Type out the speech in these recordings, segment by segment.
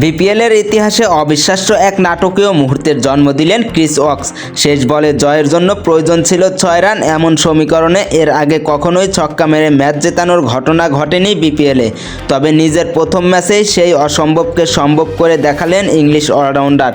বিপিএলের ইতিহাসে অবিশ্বাস্য এক নাটকীয় মুহূর্তের জন্ম দিলেন ক্রিস ওকস। শেষ বলে জয়ের জন্য প্রয়োজন ছিল 6 রান, এমন সমীকরণে এর আগে কখনোই ছক্কা মেরে ম্যাচ জেতানোর ঘটনা ঘটেনি বিপিএলে। তবে নিজের প্রথম ম্যাচেই সেই অসম্ভবকে সম্ভব করে দেখালেন ইংলিশ অলরাউন্ডার।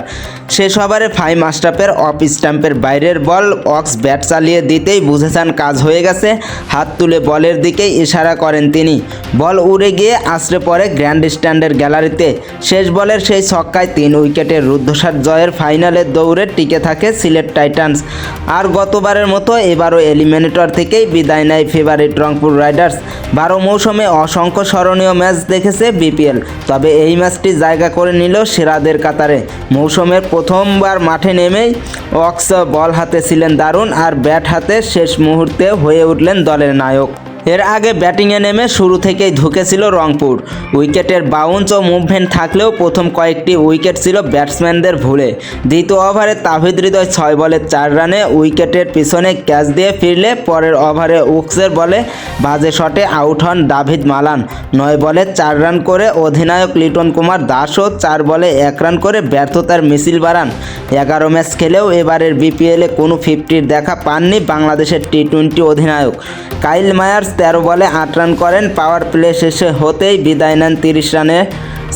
শেষ ওভারে ফাহিম আশরাফের অফ স্টাম্পের বাইরের বল ওকস ব্যাট চালিয়ে দিতেই বুঝেছেন কাজ হয়ে গেছে। হাত তুলে বলের দিকেই ইশারা করেন তিনি। বল উড়ে গিয়ে আছড়ে পড়ে গ্র্যান্ড স্ট্যান্ডের গ্যালারিতে। শেষ বলের সেই ছক্কায় 3 উইকেটের রুদ্ধশ্বাস জয়ের ফাইনালের দৌড়ে টিকে থাকে সিলেট টাইটান্স। আর গতবারের মতো এবারও এলিমিনেটর থেকেই বিদায় নেয় ফেভারিট রংপুর রাইডার্স। 12 মৌসুমে অসংখ্য স্মরণীয় ম্যাচ দেখেছে বিপিএল, তবে এই ম্যাচটি জায়গা করে নিল সেরাদের কাতারে। মৌসুমের প্রথমবার মাঠে নেমেই ওকস বল হাতে ছিলেন দারুণ, আর ব্যাট হাতে শেষ মুহূর্তে হয়ে উঠলেন দলের নায়ক। এর আগে ব্যাটিংয়ে নেমে শুরু থেকেই ধুঁকেছিল রংপুর। উইকেটের বাউন্স ও মুভমেন্ট থাকলেও প্রথম কয়েকটি উইকেট ছিল ব্যাটসম্যানদের ভুলে। দ্বিতীয় ওভারে তাহিদ হৃদয় 6 বলে 4 রানে উইকেটের পিছনে ক্যাচ দিয়ে ফিরলে পরের ওভারে ওকসের বলে বাজে শটে আউট হন দাভিদ মালান। 9 বলে 4 রান করে অধিনায়ক লিটন কুমার দাসও 4 বলে 1 রান করে ব্যর্থতার মিছিল বাড়ান। 11 ম্যাচ খেলেও এবারের বিপিএলে কোনো 50-র দেখা পাননি বাংলাদেশের টি-20 অধিনায়ক। কাইল মায়ার্স 13 বলে 8 রান করেন। পাওয়ার প্লে শেষে হতেই বিদায় নেন 30 রানে।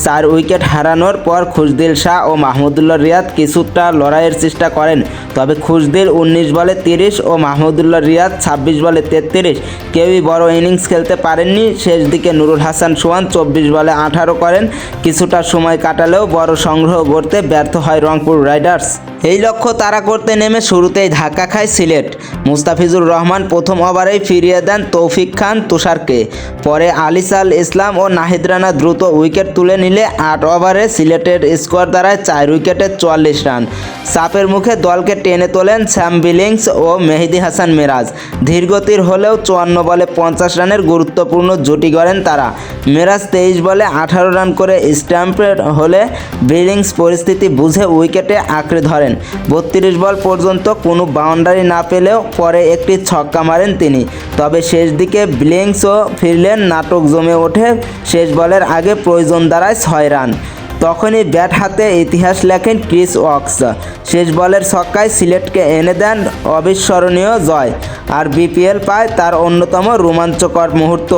4 উইকেট হারানোর পর খুশদিল শাহ ও মাহমুদুল্লাহ রিয়াদ কিছুটা লড়াইয়ের চেষ্টা করেন, তবে খুশদিল 19 বলে 30 ও মাহমুদুল্লাহ রিয়াদ 26 বলে 33 কেউই বড় ইনিংস খেলতে পারেননি। শেষ দিকে নুরুল হাসান সোহান 24 বলে 18 করেন। কিছুটা সময় কাটালেও বড় সংগ্রহ করতে ব্যর্থ হয় রংপুর রাইডার্স। এই লক্ষ্য তাড়া করতে নেমে শুরুতেই ধাক্কা খায় সিলেট। মুস্তাফিজুর রহমান প্রথম ওভারেই ফিরিয়ে দেন তৌফিক খান তুষারকে। পরে আলিসাল ইসলাম ও নাহিদ রানা দ্রুত উইকেট তুলে নিলে 8 ওভারে সিলেটের স্কোর দাঁড়ায় 4 উইকেটে 44 রান। চাপের মুখে দলকে টেনে তোলেন স্যাম বিলিংস ও মেহেদী হাসান মিরাজ। ধীরগতির হলেও 54 বলে 50 রানের গুরুত্বপূর্ণ জুটি গড়েন তারা। মিরাজ 23 বলে 18 রান করে স্ট্যাম্পের হলে বিলিংস পরিস্থিতি বুঝে উইকেটে আঁকড়ে ধরেন। 32 বল পর্যন্ত কোনো বাউন্ডারি না পেলেও পরে একটি ছক্কা মারেন তিনি। তবে শেষ দিকে বিলিংসও ফিরলেন, নাটক জমে ওঠে। শেষ বলের আগে প্রয়োজন দাঁড়ায় 6 রান। তখনই ব্যাট হাতে ইতিহাস লেখেন ক্রিস ওকস। শেষ বলের ছক্কায় সিলেটকে এনে দেন অবিস্মরণীয় জয়, আর বিপিএল পায় তার অন্যতম রোমাঞ্চকর মুহূর্ত।